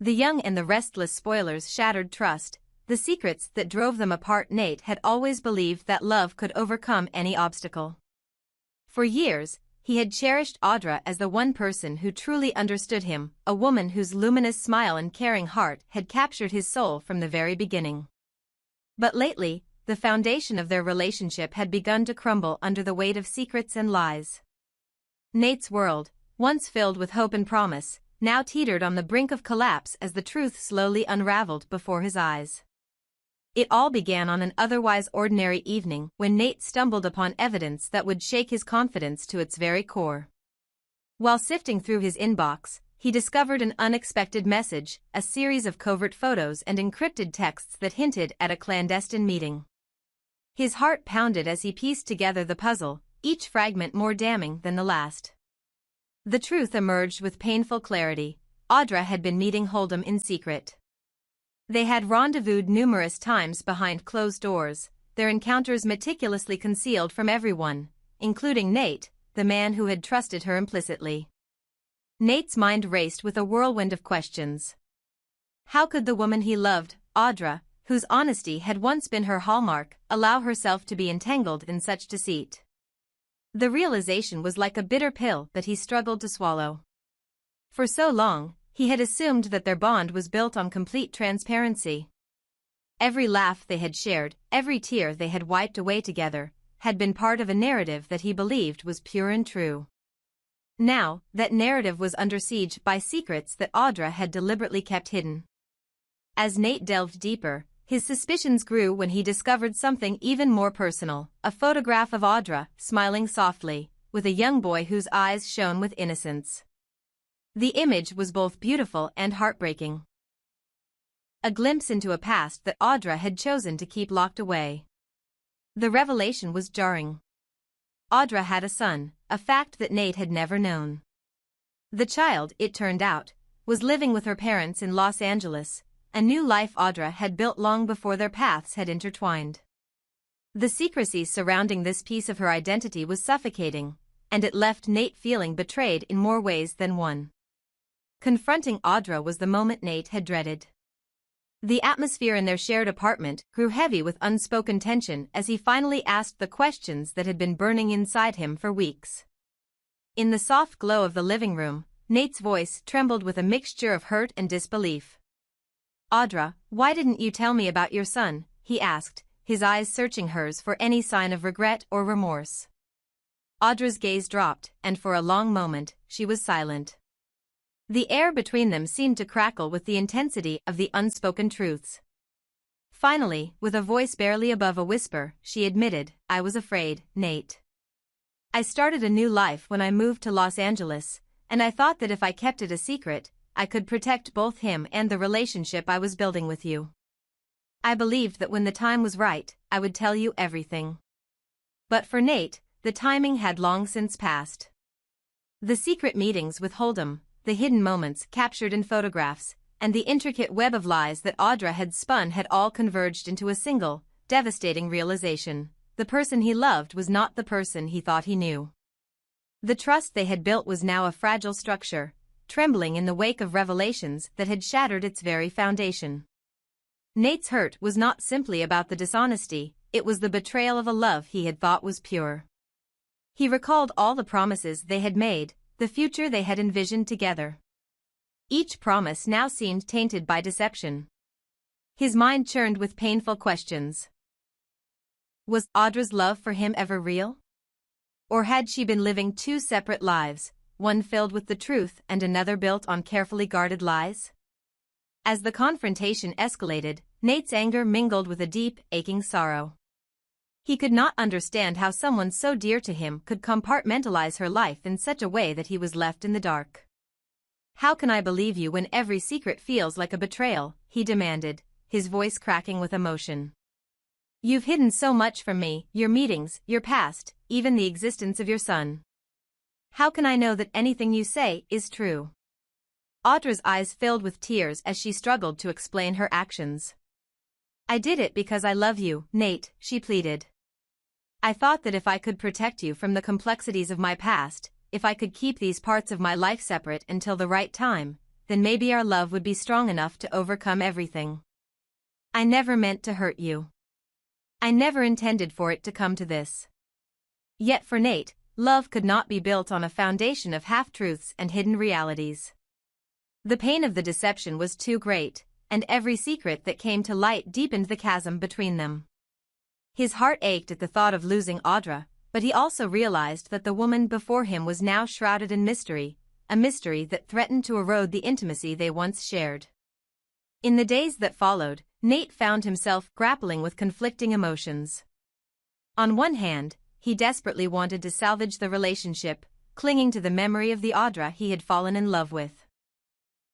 The young and the restless spoilers shattered trust, the secrets that drove them apart. Nate had always believed that love could overcome any obstacle. For years, he had cherished Audra as the one person who truly understood him, a woman whose luminous smile and caring heart had captured his soul from the very beginning. But lately, the foundation of their relationship had begun to crumble under the weight of secrets and lies. Nate's world, once filled with hope and promise, now teetered on the brink of collapse as the truth slowly unraveled before his eyes. It all began on an otherwise ordinary evening when Nate stumbled upon evidence that would shake his confidence to its very core. While sifting through his inbox, he discovered an unexpected message, a series of covert photos and encrypted texts that hinted at a clandestine meeting. His heart pounded as he pieced together the puzzle, each fragment more damning than the last. The truth emerged with painful clarity. Audra had been meeting Holdem in secret. They had rendezvoused numerous times behind closed doors, their encounters meticulously concealed from everyone, including Nate, the man who had trusted her implicitly. Nate's mind raced with a whirlwind of questions. How could the woman he loved, Audra, whose honesty had once been her hallmark, allow herself to be entangled in such deceit? The realization was like a bitter pill that he struggled to swallow. For so long, he had assumed that their bond was built on complete transparency. Every laugh they had shared, every tear they had wiped away together, had been part of a narrative that he believed was pure and true. Now, that narrative was under siege by secrets that Audra had deliberately kept hidden. As Nate delved deeper, his suspicions grew when he discovered something even more personal, a photograph of Audra, smiling softly, with a young boy whose eyes shone with innocence. The image was both beautiful and heartbreaking. A glimpse into a past that Audra had chosen to keep locked away. The revelation was jarring. Audra had a son, a fact that Nate had never known. The child, it turned out, was living with her parents in Los Angeles, a new life Audra had built long before their paths had intertwined. The secrecy surrounding this piece of her identity was suffocating, and it left Nate feeling betrayed in more ways than one. Confronting Audra was the moment Nate had dreaded. The atmosphere in their shared apartment grew heavy with unspoken tension as he finally asked the questions that had been burning inside him for weeks. In the soft glow of the living room, Nate's voice trembled with a mixture of hurt and disbelief. "Audra, why didn't you tell me about your son?" he asked, his eyes searching hers for any sign of regret or remorse. Audra's gaze dropped, and for a long moment, she was silent. The air between them seemed to crackle with the intensity of the unspoken truths. Finally, with a voice barely above a whisper, she admitted, "I was afraid, Nate. I started a new life when I moved to Los Angeles, and I thought that if I kept it a secret, I could protect both him and the relationship I was building with you. I believed that when the time was right, I would tell you everything." But for Nate, the timing had long since passed. The secret meetings with Holdem, the hidden moments captured in photographs, and the intricate web of lies that Audra had spun had all converged into a single, devastating realization. The person he loved was not the person he thought he knew. The trust they had built was now a fragile structure, trembling in the wake of revelations that had shattered its very foundation. Nate's hurt was not simply about the dishonesty, it was the betrayal of a love he had thought was pure. He recalled all the promises they had made, the future they had envisioned together. Each promise now seemed tainted by deception. His mind churned with painful questions. Was Audra's love for him ever real? Or had she been living two separate lives, one filled with the truth and another built on carefully guarded lies? As the confrontation escalated, Nate's anger mingled with a deep, aching sorrow. He could not understand how someone so dear to him could compartmentalize her life in such a way that he was left in the dark. "How can I believe you when every secret feels like a betrayal?" he demanded, his voice cracking with emotion. "You've hidden so much from me, your meetings, your past, even the existence of your son. How can I know that anything you say is true?" Audra's eyes filled with tears as she struggled to explain her actions. "I did it because I love you, Nate," she pleaded. "I thought that if I could protect you from the complexities of my past, if I could keep these parts of my life separate until the right time, then maybe our love would be strong enough to overcome everything. I never meant to hurt you. I never intended for it to come to this. Yet for Nate, love could not be built on a foundation of half-truths and hidden realities. The pain of the deception was too great, and every secret that came to light deepened the chasm between them. His heart ached at the thought of losing Audra, but he also realized that the woman before him was now shrouded in mystery, a mystery that threatened to erode the intimacy they once shared. In the days that followed, Nate found himself grappling with conflicting emotions. On one hand, he desperately wanted to salvage the relationship, clinging to the memory of the Audra he had fallen in love with.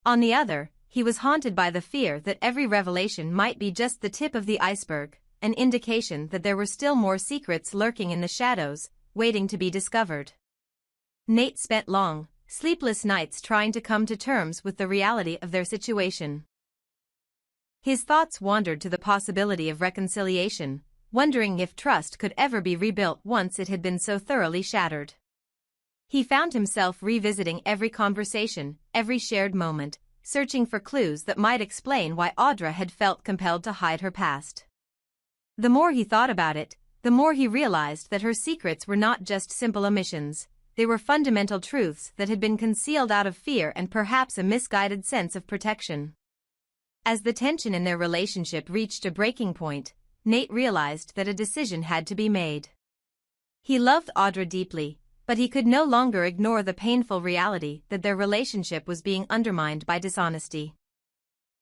On the other, he was haunted by the fear that every revelation might be just the tip of the iceberg, an indication that there were still more secrets lurking in the shadows, waiting to be discovered. Nate spent long, sleepless nights trying to come to terms with the reality of their situation. His thoughts wandered to the possibility of reconciliation, wondering if trust could ever be rebuilt once it had been so thoroughly shattered. He found himself revisiting every conversation, every shared moment, searching for clues that might explain why Audra had felt compelled to hide her past. The more he thought about it, the more he realized that her secrets were not just simple omissions, they were fundamental truths that had been concealed out of fear and perhaps a misguided sense of protection. As the tension in their relationship reached a breaking point, Nate realized that a decision had to be made. He loved Audra deeply, but he could no longer ignore the painful reality that their relationship was being undermined by dishonesty.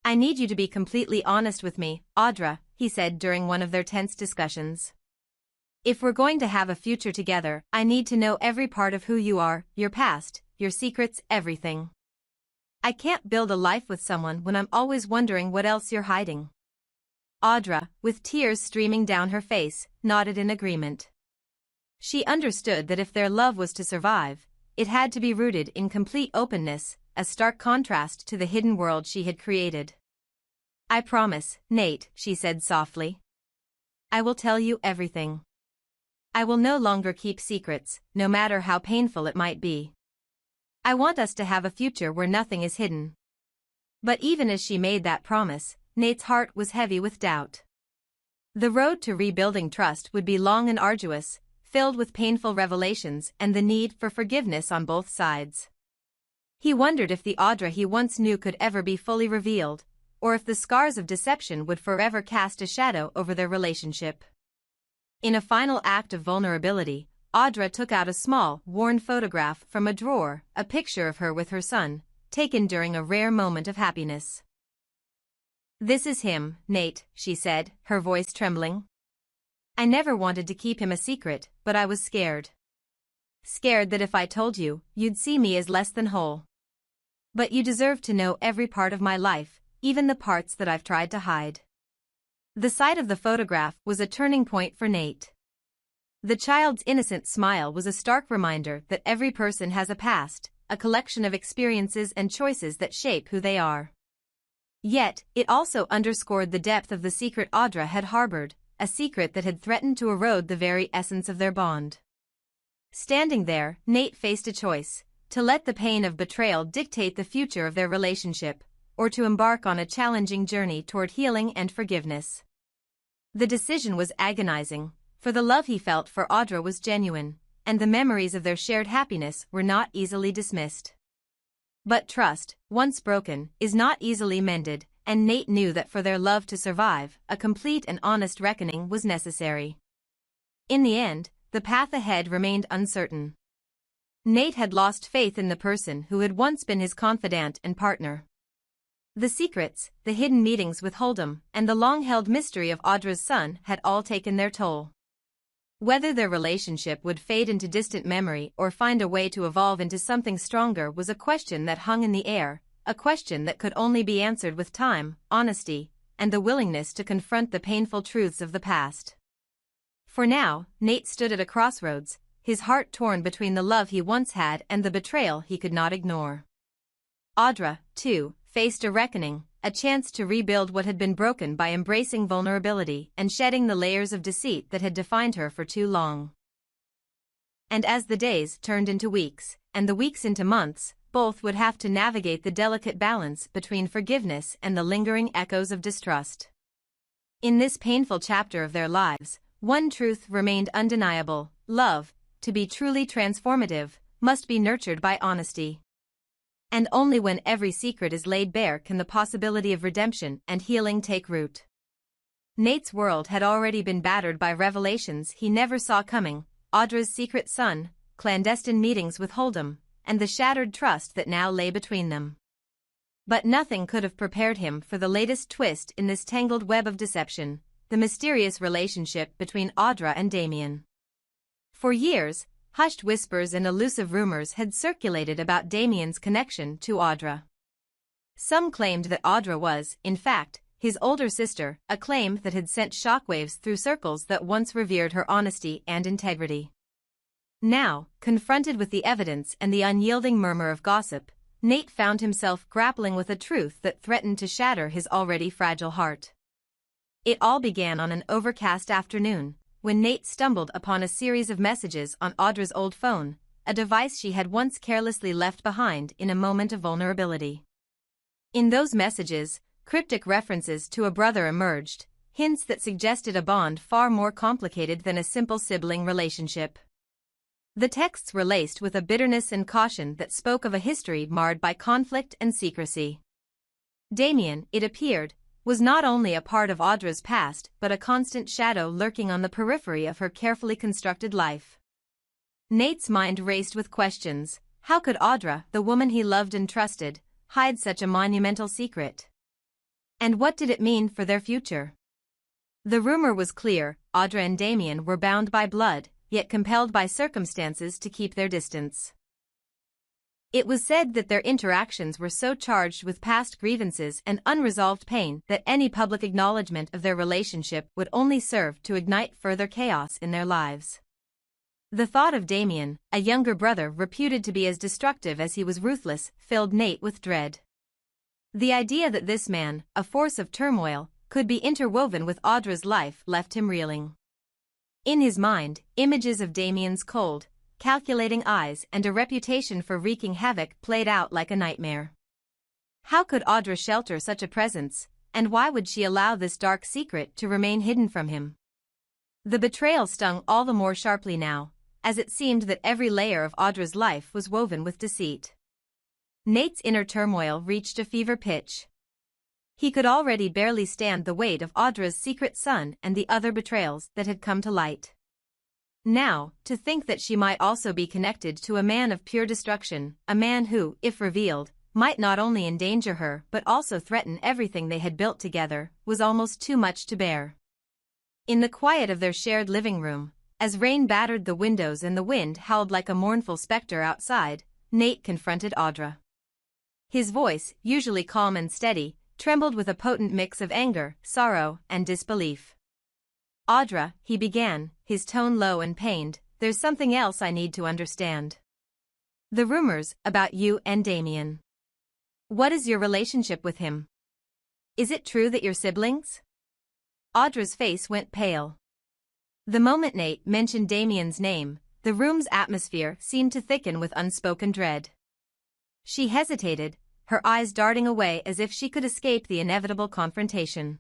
"I need you to be completely honest with me, Audra," he said during one of their tense discussions. "If we're going to have a future together, I need to know every part of who you are, your past, your secrets, everything. I can't build a life with someone when I'm always wondering what else you're hiding." Audra, with tears streaming down her face, nodded in agreement. She understood that if their love was to survive, it had to be rooted in complete openness, a stark contrast to the hidden world she had created. "I promise, Nate," she said softly. "I will tell you everything. I will no longer keep secrets, no matter how painful it might be. I want us to have a future where nothing is hidden." But even as she made that promise, Nate's heart was heavy with doubt. The road to rebuilding trust would be long and arduous, filled with painful revelations and the need for forgiveness on both sides. He wondered if the Audra he once knew could ever be fully revealed, or if the scars of deception would forever cast a shadow over their relationship. In a final act of vulnerability, Audra took out a small, worn photograph from a drawer, a picture of her with her son, taken during a rare moment of happiness. "This is him, Nate," she said, her voice trembling. "I never wanted to keep him a secret, but I was scared. Scared that if I told you, you'd see me as less than whole. But you deserve to know every part of my life, even the parts that I've tried to hide." The sight of the photograph was a turning point for Nate. The child's innocent smile was a stark reminder that every person has a past, a collection of experiences and choices that shape who they are. Yet, it also underscored the depth of the secret Audra had harbored, a secret that had threatened to erode the very essence of their bond. Standing there, Nate faced a choice: to let the pain of betrayal dictate the future of their relationship, or to embark on a challenging journey toward healing and forgiveness. The decision was agonizing, for the love he felt for Audra was genuine, and the memories of their shared happiness were not easily dismissed. But trust, once broken, is not easily mended, and Nate knew that for their love to survive, a complete and honest reckoning was necessary. In the end, the path ahead remained uncertain. Nate had lost faith in the person who had once been his confidant and partner. The secrets, the hidden meetings with Holdem, and the long-held mystery of Audra's son had all taken their toll. Whether their relationship would fade into distant memory or find a way to evolve into something stronger was a question that hung in the air, a question that could only be answered with time, honesty, and the willingness to confront the painful truths of the past. For now, Nate stood at a crossroads, his heart torn between the love he once had and the betrayal he could not ignore. Audra, too, faced a reckoning, a chance to rebuild what had been broken by embracing vulnerability and shedding the layers of deceit that had defined her for too long. And as the days turned into weeks, and the weeks into months, both would have to navigate the delicate balance between forgiveness and the lingering echoes of distrust. In this painful chapter of their lives, one truth remained undeniable: love, to be truly transformative, must be nurtured by honesty. And only when every secret is laid bare can the possibility of redemption and healing take root. Nate's world had already been battered by revelations he never saw coming: Audra's secret son, clandestine meetings with Holdem, and the shattered trust that now lay between them. But nothing could have prepared him for the latest twist in this tangled web of deception: the mysterious relationship between Audra and Damien. For years, hushed whispers and elusive rumors had circulated about Damien's connection to Audra. Some claimed that Audra was, in fact, his older sister, a claim that had sent shockwaves through circles that once revered her honesty and integrity. Now, confronted with the evidence and the unyielding murmur of gossip, Nate found himself grappling with a truth that threatened to shatter his already fragile heart. It all began on an overcast afternoon, when Nate stumbled upon a series of messages on Audra's old phone, a device she had once carelessly left behind in a moment of vulnerability. In those messages, cryptic references to a brother emerged, hints that suggested a bond far more complicated than a simple sibling relationship. The texts were laced with a bitterness and caution that spoke of a history marred by conflict and secrecy. Damien, it appeared, was not only a part of Audra's past but a constant shadow lurking on the periphery of her carefully constructed life. Nate's mind raced with questions: how could Audra, the woman he loved and trusted, hide such a monumental secret? And what did it mean for their future? The rumor was clear: Audra and Damien were bound by blood, yet compelled by circumstances to keep their distance. It was said that their interactions were so charged with past grievances and unresolved pain that any public acknowledgement of their relationship would only serve to ignite further chaos in their lives. The thought of Damien, a younger brother reputed to be as destructive as he was ruthless, filled Nate with dread. The idea that this man, a force of turmoil, could be interwoven with Audra's life left him reeling. In his mind, images of Damien's cold, calculating eyes and a reputation for wreaking havoc played out like a nightmare. How could Audra shelter such a presence, and why would she allow this dark secret to remain hidden from him? The betrayal stung all the more sharply now, as it seemed that every layer of Audra's life was woven with deceit. Nate's inner turmoil reached a fever pitch. He could already barely stand the weight of Audra's secret son and the other betrayals that had come to light. Now, to think that she might also be connected to a man of pure destruction, a man who, if revealed, might not only endanger her but also threaten everything they had built together, was almost too much to bear. In the quiet of their shared living room, as rain battered the windows and the wind howled like a mournful specter outside, Nate confronted Audra. His voice, usually calm and steady, trembled with a potent mix of anger, sorrow, and disbelief. "Audra," he began, his tone low and pained, "there's something else I need to understand. The rumors about you and Damien. What is your relationship with him? Is it true that you're siblings?" Audra's face went pale. The moment Nate mentioned Damien's name, the room's atmosphere seemed to thicken with unspoken dread. She hesitated, her eyes darting away as if she could escape the inevitable confrontation.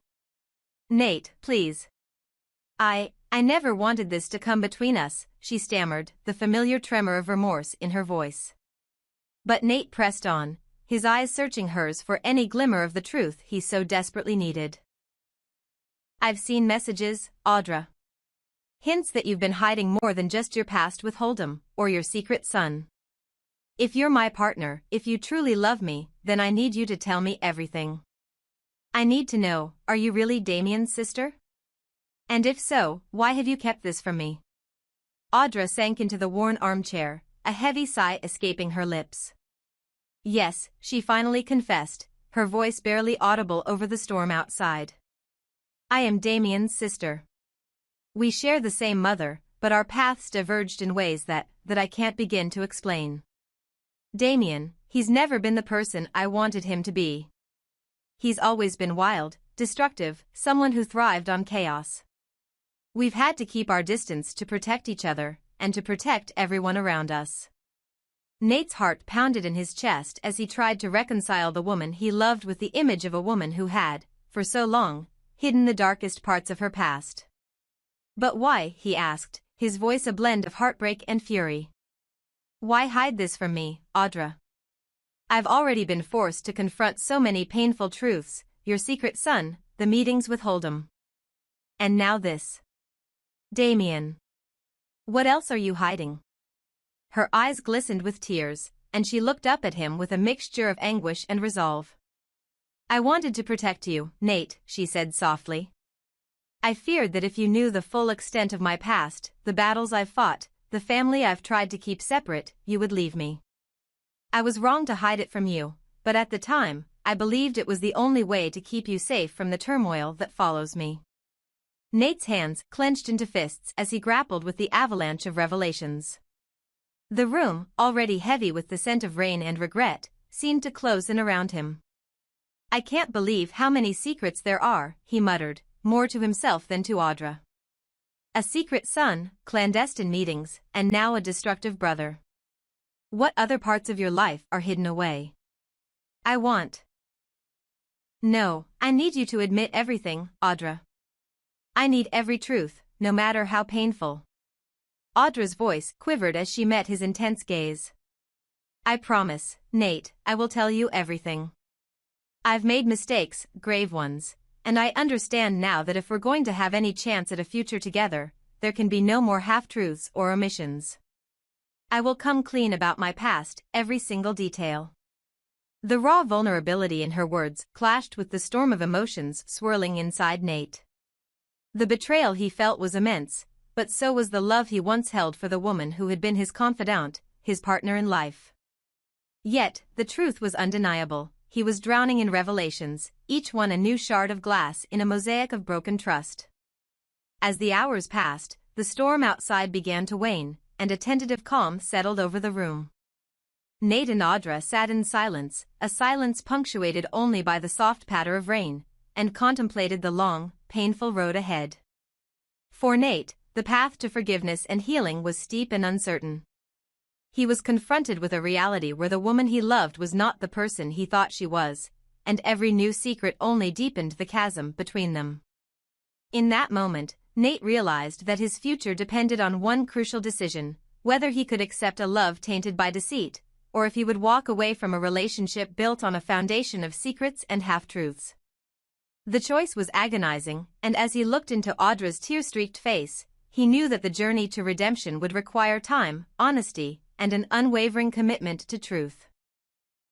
"Nate, please. I never wanted this to come between us," she stammered, the familiar tremor of remorse in her voice. But Nate pressed on, his eyes searching hers for any glimmer of the truth he so desperately needed. "I've seen messages, Audra. Hints that you've been hiding more than just your past with Holdem, or your secret son. If you're my partner, if you truly love me, then I need you to tell me everything. I need to know, are you really Damien's sister? And if so, why have you kept this from me?" Audra sank into the worn armchair, a heavy sigh escaping her lips. "Yes," she finally confessed, her voice barely audible over the storm outside. "I am Damien's sister. We share the same mother, but our paths diverged in ways that I can't begin to explain. Damien, he's never been the person I wanted him to be. He's always been wild, destructive, someone who thrived on chaos. We've had to keep our distance to protect each other, and to protect everyone around us." Nate's heart pounded in his chest as he tried to reconcile the woman he loved with the image of a woman who had, for so long, hidden the darkest parts of her past. But why, he asked, his voice a blend of heartbreak and fury. Why hide this from me, Audra? I've already been forced to confront so many painful truths, your secret son, the meetings with Holdem. And now this. Damien. What else are you hiding? Her eyes glistened with tears, and she looked up at him with a mixture of anguish and resolve. I wanted to protect you, Nate, she said softly. I feared that if you knew the full extent of my past, the battles I've fought, the family I've tried to keep separate, you would leave me. I was wrong to hide it from you, but at the time, I believed it was the only way to keep you safe from the turmoil that follows me. Nate's hands clenched into fists as he grappled with the avalanche of revelations. The room, already heavy with the scent of rain and regret, seemed to close in around him. I can't believe how many secrets there are, he muttered, more to himself than to Audra. A secret son, clandestine meetings, and now a destructive brother. What other parts of your life are hidden away? No, I need you to admit everything, Audra. I need every truth, no matter how painful. Audra's voice quivered as she met his intense gaze. I promise, Nate, I will tell you everything. I've made mistakes, grave ones, and I understand now that if we're going to have any chance at a future together, there can be no more half-truths or omissions. I will come clean about my past, every single detail. The raw vulnerability in her words clashed with the storm of emotions swirling inside Nate. The betrayal he felt was immense, but so was the love he once held for the woman who had been his confidant, his partner in life. Yet, the truth was undeniable. He was drowning in revelations, each one a new shard of glass in a mosaic of broken trust. As the hours passed, the storm outside began to wane, and a tentative calm settled over the room. Nate and Audra sat in silence, a silence punctuated only by the soft patter of rain, and contemplated the long, painful road ahead. For Nate, the path to forgiveness and healing was steep and uncertain. He was confronted with a reality where the woman he loved was not the person he thought she was, and every new secret only deepened the chasm between them. In that moment, Nate realized that his future depended on one crucial decision, whether he could accept a love tainted by deceit, or if he would walk away from a relationship built on a foundation of secrets and half-truths. The choice was agonizing, and as he looked into Audra's tear-streaked face, he knew that the journey to redemption would require time, honesty, and an unwavering commitment to truth.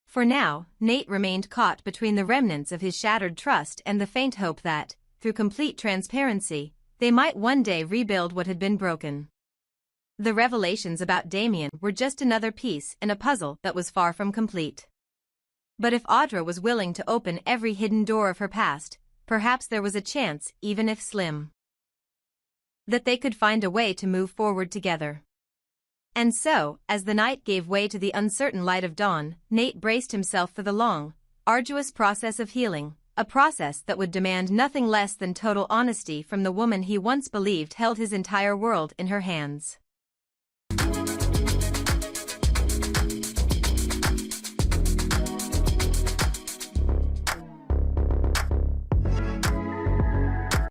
For now, Nate remained caught between the remnants of his shattered trust and the faint hope that, through complete transparency, they might one day rebuild what had been broken. The revelations about Damien were just another piece in a puzzle that was far from complete. But if Audra was willing to open every hidden door of her past, perhaps there was a chance, even if slim, that they could find a way to move forward together. And so, as the night gave way to the uncertain light of dawn, Nate braced himself for the long, arduous process of healing, a process that would demand nothing less than total honesty from the woman he once believed held his entire world in her hands.